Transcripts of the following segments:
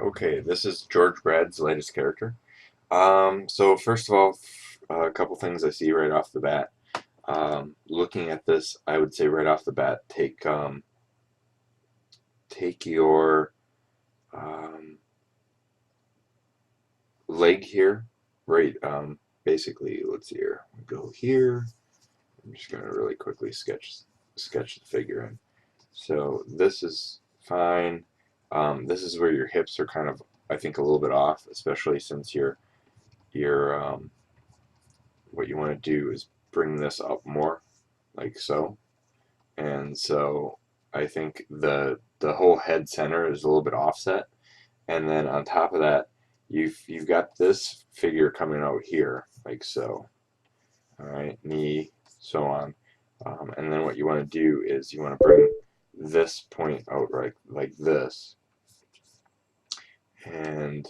Okay, this is George Brad's latest character. So first of all, a couple things I see right off the bat. Looking at this, I would say right off the bat, take your um, leg here, right? Basically, let's see here. Go here. I'm just gonna really quickly sketch the figure in. So this is fine. This is where your hips are kind of, I think, a little bit off, especially since you're what you want to do is bring this up more, like so. And so I think the whole head center is a little bit offset, and then on top of that, you've got this figure coming out here, like so. All right, knee, so on. And then what you want to do is you want to bring this point out right like this, and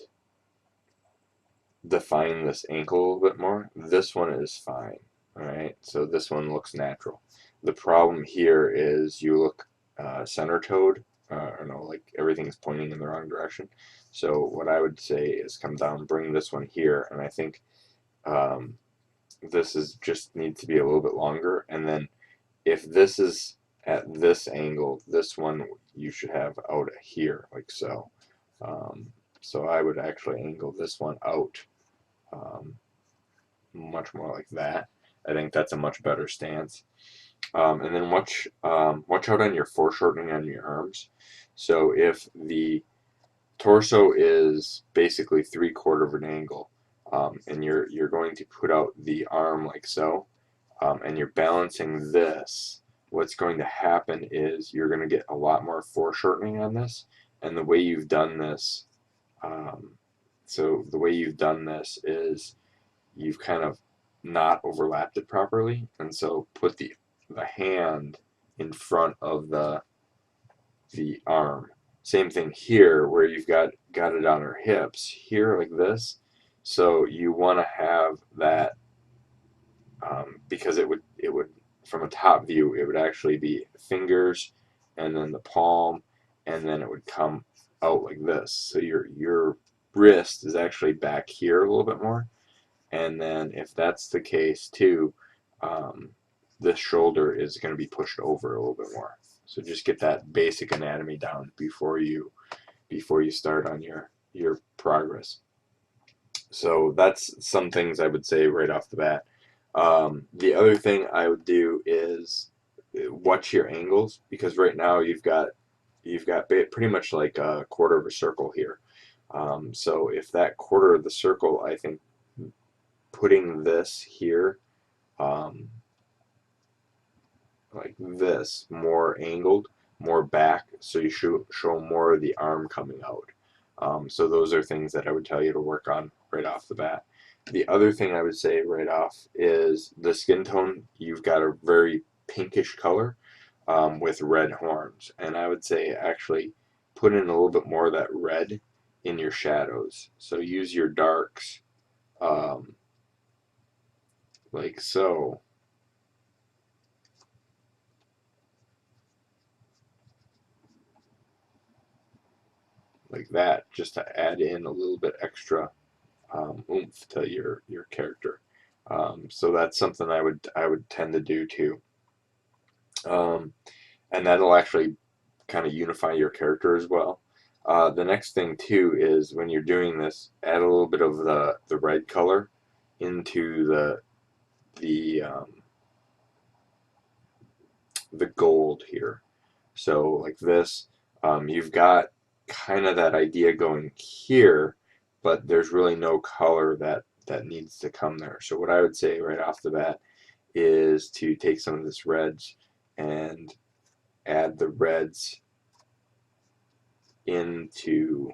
define this ankle a little bit more. This one is fine. All right, so this one looks natural. The problem here is you look center-toed, or no, like everything's pointing in the wrong direction. So what I would say is come down, bring this one here, and I think um, this is just needs to be a little bit longer. And then if this is at this angle, this one you should have out here, like so. So I would actually angle this one out um, much more like that. I think that's a much better stance. And then watch out on your foreshortening on your arms. So if the torso is basically 3/4 of an angle, and you're going to put out the arm like so, and you're balancing this, what's going to happen is you're going to get a lot more foreshortening on this. And the way you've done this, um, so the way you've done this is you've kind of not overlapped it properly, and so put the hand in front of the arm. Same thing here, where you've got it on her hips here like this. So you want to have that because it would from a top view it would actually be fingers and then the palm and then it would come out like this. So your wrist is actually back here a little bit more. And then if that's the case too, um, this shoulder is going to be pushed over a little bit more. So just get that basic anatomy down before you start on your progress. So that's some things I would say right off the bat. The other thing I would do is watch your angles because right now you've got pretty much like a quarter of a circle here. So if that quarter of the circle, I think putting this here, um, like this, more angled, more back, so you show more of the arm coming out. So those are things that I would tell you to work on right off the bat. The other thing I would say right off is the skin tone. You've got a very pinkish color with red horns, and I would say actually put in a little bit more of that red in your shadows. So use your darks um, like so, like that, just to add in a little bit extra oomph to your character. So that's something I would tend to do too, um, and that'll actually kind of unify your character as well. The next thing too is when you're doing this, add a little bit of the red color into the gold here. So like this, you've got kind of that idea going here, but there's really no color that needs to come there. So what I would say right off the bat is to take some of this reds and add the reds into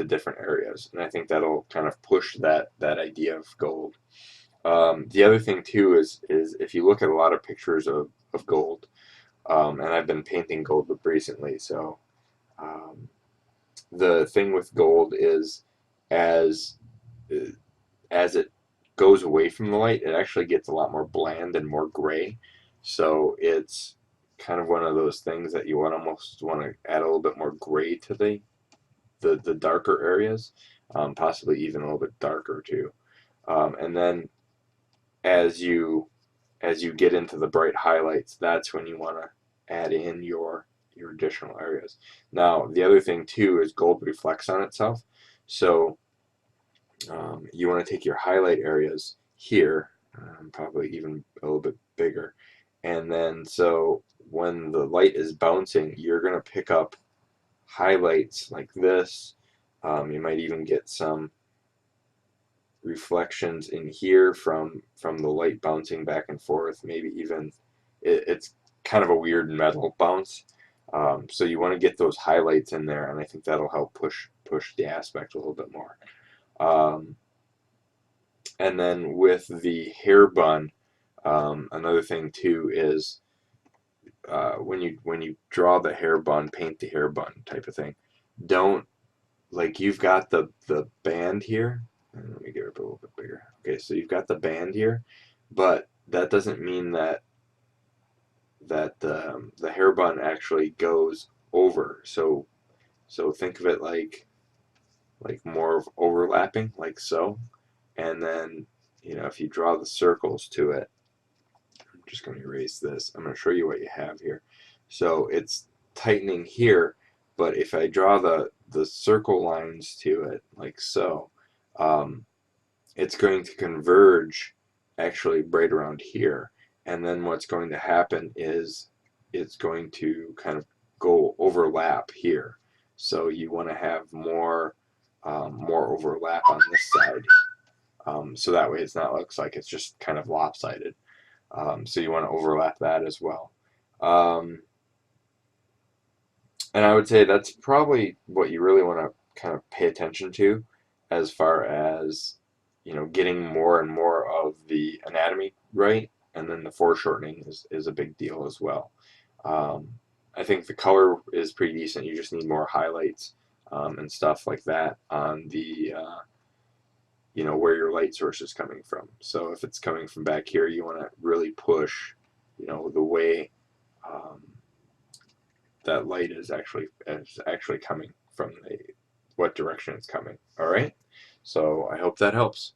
different areas, and I think that'll kind of push that idea of gold. The other thing too is if you look at a lot of pictures of gold, and I've been painting gold recently, so um, the thing with gold is as as it goes away from the light, it actually gets a lot more bland and more gray. So it's kind of one of those things that you almost want to add a little bit more gray to the darker areas, possibly even a little bit darker too. And then as you get into the bright highlights, that's when you want to add in your additional areas. Now, the other thing too is gold reflects on itself, so you want to take your highlight areas here, probably even a little bit bigger, and then so when the light is bouncing, you're going to pick up highlights like this. You might even get some reflections in here from the light bouncing back and forth. Maybe even it's kind of a weird metal bounce. So you want to get those highlights in there, and I think that'll help push the aspect a little bit more. Um, and then with the hair bun, another thing too is when you draw the hair bun, paint the hair bun type of thing. Don't like you've got the band here. Let me get it a little bit bigger. Okay, so you've got the band here, but that doesn't mean that the hair bun actually goes over. So think of it like more of overlapping, like so, and then if you draw the circles to it, I'm just going to erase this. I'm going to show you what you have here. So it's tightening here, but if I draw the circle lines to it like so, um, it's going to converge actually right around here. And then what's going to happen is it's going to kind of go overlap here. So you want to have more overlap on this side. So that way it's not looks like it's just kind of lopsided. So you want to overlap that as well. Um, and I would say that's probably what you really want to kind of pay attention to as far as getting more and more of the anatomy right, and then the foreshortening is a big deal as well. Um, I think the color is pretty decent. You just need more highlights and stuff like that on the where your light source is coming from. So if it's coming from back here, you want to really push the way um, that light is actually coming from what direction it's coming. All right. So I hope that helps.